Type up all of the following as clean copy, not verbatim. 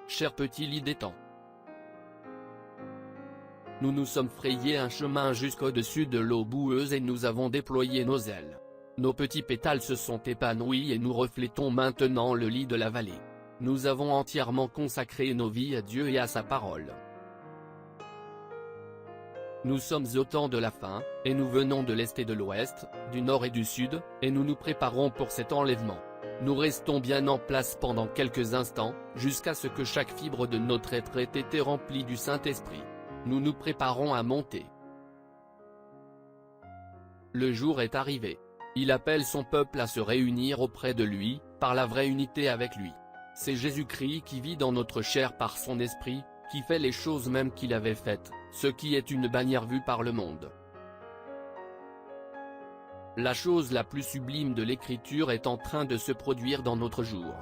cher petit lit des temps. Nous nous sommes frayés un chemin jusqu'au-dessus de l'eau boueuse et nous avons déployé nos ailes. Nos petits pétales se sont épanouis et nous reflétons maintenant le lit de la vallée. Nous avons entièrement consacré nos vies à Dieu et à sa parole. Nous sommes au temps de la fin, et nous venons de l'Est et de l'Ouest, du Nord et du Sud, et nous nous préparons pour cet enlèvement. Nous restons bien en place pendant quelques instants, jusqu'à ce que chaque fibre de notre être ait été remplie du Saint-Esprit. Nous nous préparons à monter. Le jour est arrivé. Il appelle son peuple à se réunir auprès de lui, par la vraie unité avec lui. C'est Jésus-Christ qui vit dans notre chair par son esprit, qui fait les choses mêmes qu'il avait faites, ce qui est une bannière vue par le monde. La chose la plus sublime de l'écriture est en train de se produire dans notre jour.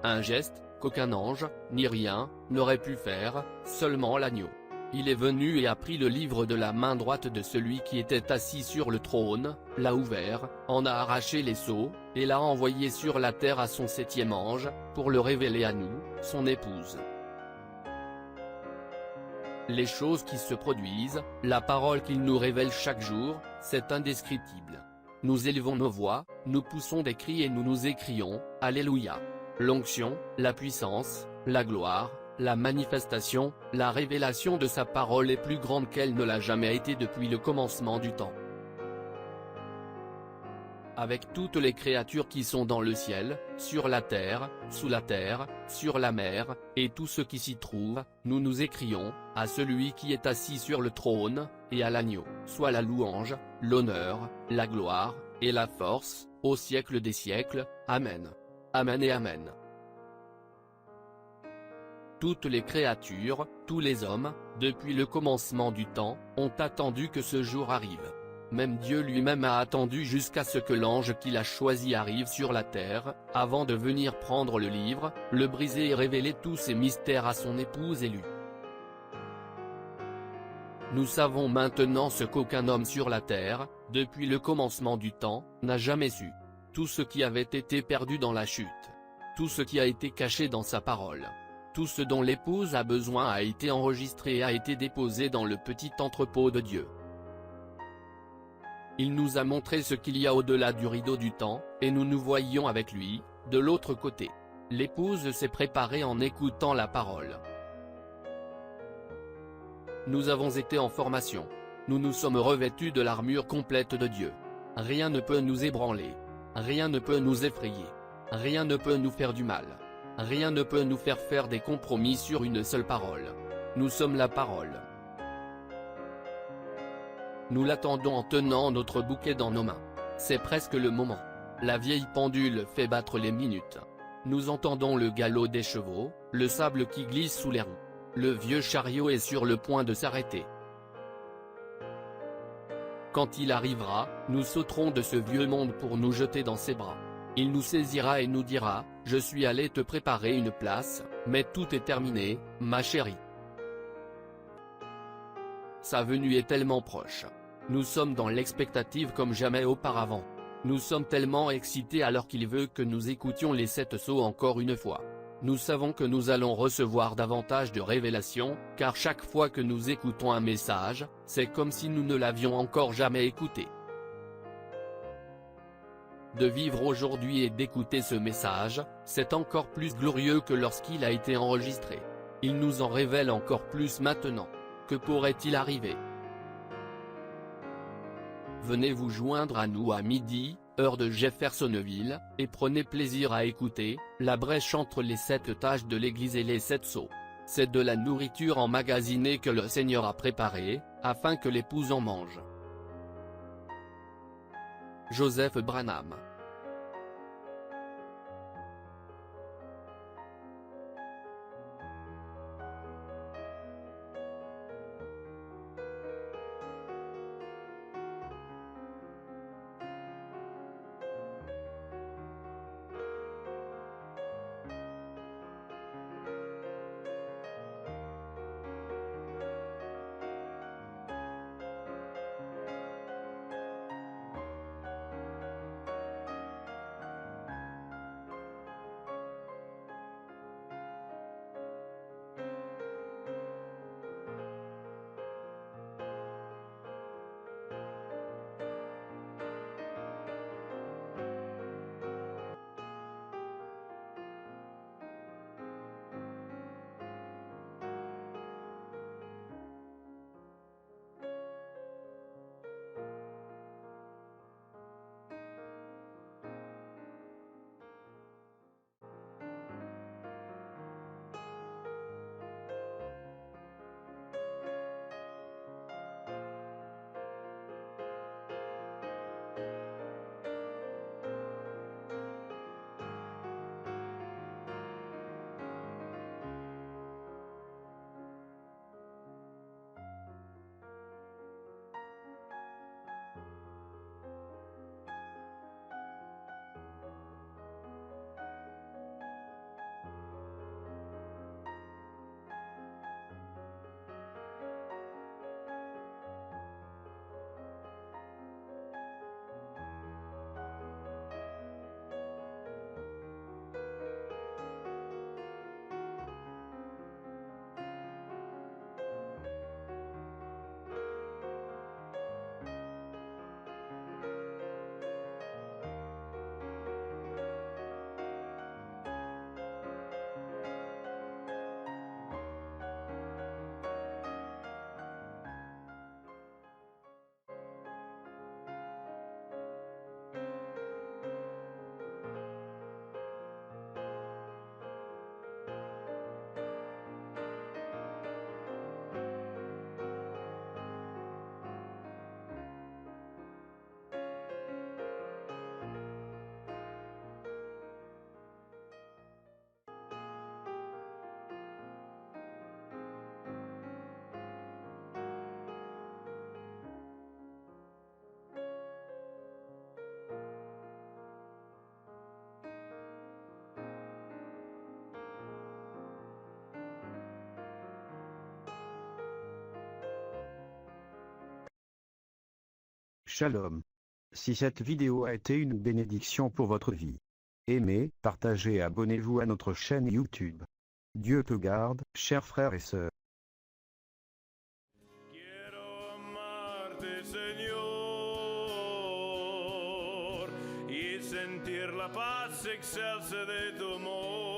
Un geste, qu'aucun ange, ni rien, n'aurait pu faire, seulement l'agneau. Il est venu et a pris le livre de la main droite de celui qui était assis sur le trône, l'a ouvert, en a arraché les sceaux, et l'a envoyé sur la terre à son 7e ange, pour le révéler à nous, son épouse. Les choses qui se produisent, la parole qu'il nous révèle chaque jour, c'est indescriptible. Nous élevons nos voix, nous poussons des cris et nous nous écrions, Alléluia. L'onction, la puissance, la gloire, la manifestation, la révélation de sa parole est plus grande qu'elle ne l'a jamais été depuis le commencement du temps. Avec toutes les créatures qui sont dans le ciel, sur la terre, sous la terre, sur la mer, et tout ce qui s'y trouve, nous nous écrions, à celui qui est assis sur le trône, et à l'agneau, soit la louange, l'honneur, la gloire, et la force, au siècle des siècles, Amen. Amen et Amen. Toutes les créatures, tous les hommes, depuis le commencement du temps, ont attendu que ce jour arrive. Même Dieu lui-même a attendu jusqu'à ce que l'ange qu'il a choisi arrive sur la terre, avant de venir prendre le livre, le briser et révéler tous ses mystères à son épouse élue. Nous savons maintenant ce qu'aucun homme sur la terre, depuis le commencement du temps, n'a jamais su. Tout ce qui avait été perdu dans la chute. Tout ce qui a été caché dans sa parole. Tout ce dont l'épouse a besoin a été enregistré et a été déposé dans le petit entrepôt de Dieu. Il nous a montré ce qu'il y a au-delà du rideau du temps, et nous nous voyions avec lui, de l'autre côté. L'épouse s'est préparée en écoutant la parole. Nous avons été en formation. Nous nous sommes revêtus de l'armure complète de Dieu. Rien ne peut nous ébranler. Rien ne peut nous effrayer. Rien ne peut nous faire du mal. Rien ne peut nous faire faire des compromis sur une seule parole. Nous sommes la parole. Nous l'attendons en tenant notre bouquet dans nos mains. C'est presque le moment. La vieille pendule fait battre les minutes. Nous entendons le galop des chevaux, le sable qui glisse sous les roues. Le vieux chariot est sur le point de s'arrêter. Quand il arrivera, nous sauterons de ce vieux monde pour nous jeter dans ses bras. Il nous saisira et nous dira, « Je suis allé te préparer une place, mais tout est terminé, ma chérie. » Sa venue est tellement proche. Nous sommes dans l'expectative comme jamais auparavant. Nous sommes tellement excités alors qu'il veut que nous écoutions les 7 sceaux encore une fois. Nous savons que nous allons recevoir davantage de révélations, car chaque fois que nous écoutons un message, c'est comme si nous ne l'avions encore jamais écouté. De vivre aujourd'hui et d'écouter ce message, c'est encore plus glorieux que lorsqu'il a été enregistré. Il nous en révèle encore plus maintenant. Que pourrait-il arriver? Venez vous joindre à nous à midi, heure de Jeffersonville, et prenez plaisir à écouter, la brèche entre les 7 tâches de l'Église et les 7 sceaux. C'est de la nourriture emmagasinée que le Seigneur a préparée, afin que l'épouse en mange. Joseph Branham. Shalom. Si cette vidéo a été une bénédiction pour votre vie, aimez, partagez et abonnez-vous à notre chaîne YouTube. Dieu te garde, chers frères et sœurs. Quiero amarte, Señor, y sentir la paz excelsa de tu amor.